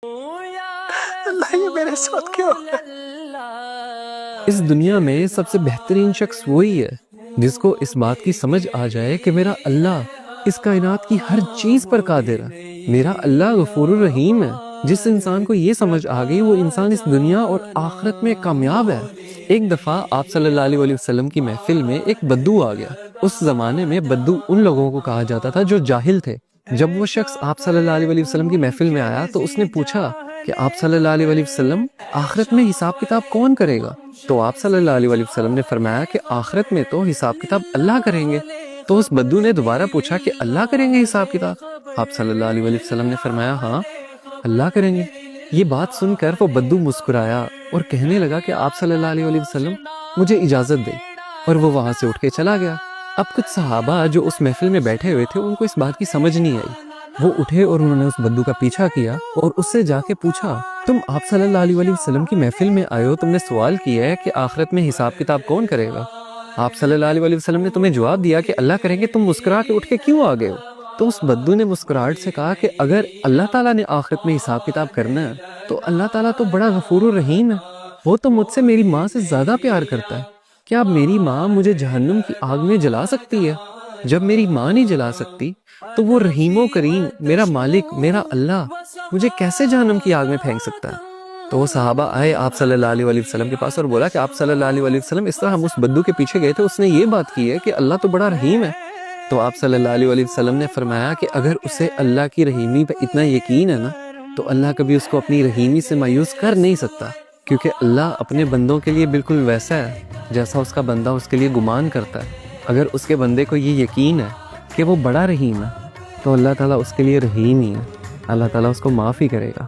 اللہ یہ میرے ساتھ کیوں؟ اس دنیا میں سب سے بہترین شخص وہی ہے جس کو اس بات کی سمجھ آ جائے کہ میرا اللہ اس کائنات کی ہر چیز پر قادر ہے، میرا اللہ غفور الرحیم ہے۔ جس انسان کو یہ سمجھ آ گئی وہ انسان اس دنیا اور آخرت میں کامیاب ہے۔ ایک دفعہ آپ صلی اللہ علیہ وسلم کی محفل میں ایک بدو آ گیا۔ اس زمانے میں بدو ان لوگوں کو کہا جاتا تھا جو جاہل تھے۔ جب وہ شخص آپ صلی اللہ علیہ وسلم کی محفل میں آیا تو اس نے پوچھا کہ آپ صلی اللہ علیہ وسلم آخرت میں حساب کتاب کون کرے گا؟ تو آپ صلی اللہ علیہ وسلم نے فرمایا کہ آخرت میں تو حساب کتاب اللہ کریں گے۔ تو اس بدو نے دوبارہ پوچھا کہ اللہ کریں گے حساب کتاب؟ آپ صلی اللہ علیہ وسلم نے فرمایا ہاں اللہ کریں گے۔ یہ بات سن کر وہ بدو مسکرایا اور کہنے لگا کہ آپ صلی اللہ علیہ وسلم مجھے اجازت دیں، اور وہ وہاں سے اٹھ کے چلا گیا۔ اب کچھ صحابہ جو اس محفل میں بیٹھے ہوئے تھے ان کو اس بات کی سمجھ نہیں آئی۔ وہ اٹھے اور انہوں نے اس بدو کا پیچھا کیا اور اس سے جا کے پوچھا تم آپ صلی اللہ علیہ وسلم کی محفل میں آئے ہو، تم نے سوال کیا ہے کہ آخرت میں حساب کتاب کون کرے گا؟ آپ صلی اللہ علیہ وسلم نے تمہیں جواب دیا کہ اللہ کریں گے، تم مسکرا کے اٹھ کے کیوں آ گئے ہو؟ تو اس بدو نے مسکراہٹ سے کہا کہ اگر اللہ تعالیٰ نے آخرت میں حساب کتاب کرنا ہے تو اللہ تعالیٰ تو بڑا غفور الرحیم ہے، وہ تو مجھ سے میری ماں سے زیادہ پیار کرتا ہے۔ کیا میری ماں مجھے جہنم کی آگ میں جلا سکتی ہے؟ جب میری ماں نہیں جلا سکتی تو وہ رحیم و کریم میرا مالک میرا اللہ مجھے کیسے جہنم کی آگ میں پھینک سکتا ہے؟ تو وہ صحابہ آئے آپ صلی اللہ علیہ وسلم کے پاس اور بولا کہ آپ صلی اللہ علیہ وسلم اس طرح ہم اس بدو کے پیچھے گئے تھے، اس نے یہ بات کی ہے کہ اللہ تو بڑا رحیم ہے۔ تو آپ صلی اللہ علیہ وسلم نے فرمایا کہ اگر اسے اللہ کی رحیمی پہ اتنا یقین ہے نا تو اللہ کبھی اس کو اپنی رحیمی سے مایوس کر نہیں سکتا، کیونکہ اللہ اپنے بندوں کے لیے بالکل ویسا ہے جیسا اس کا بندہ اس کے لیے گمان کرتا ہے۔ اگر اس کے بندے کو یہ یقین ہے کہ وہ بڑا رحیم ہے تو اللہ تعالیٰ اس کے لیے رحیم ہی ہے، اللہ تعالیٰ اس کو معاف ہی کرے گا۔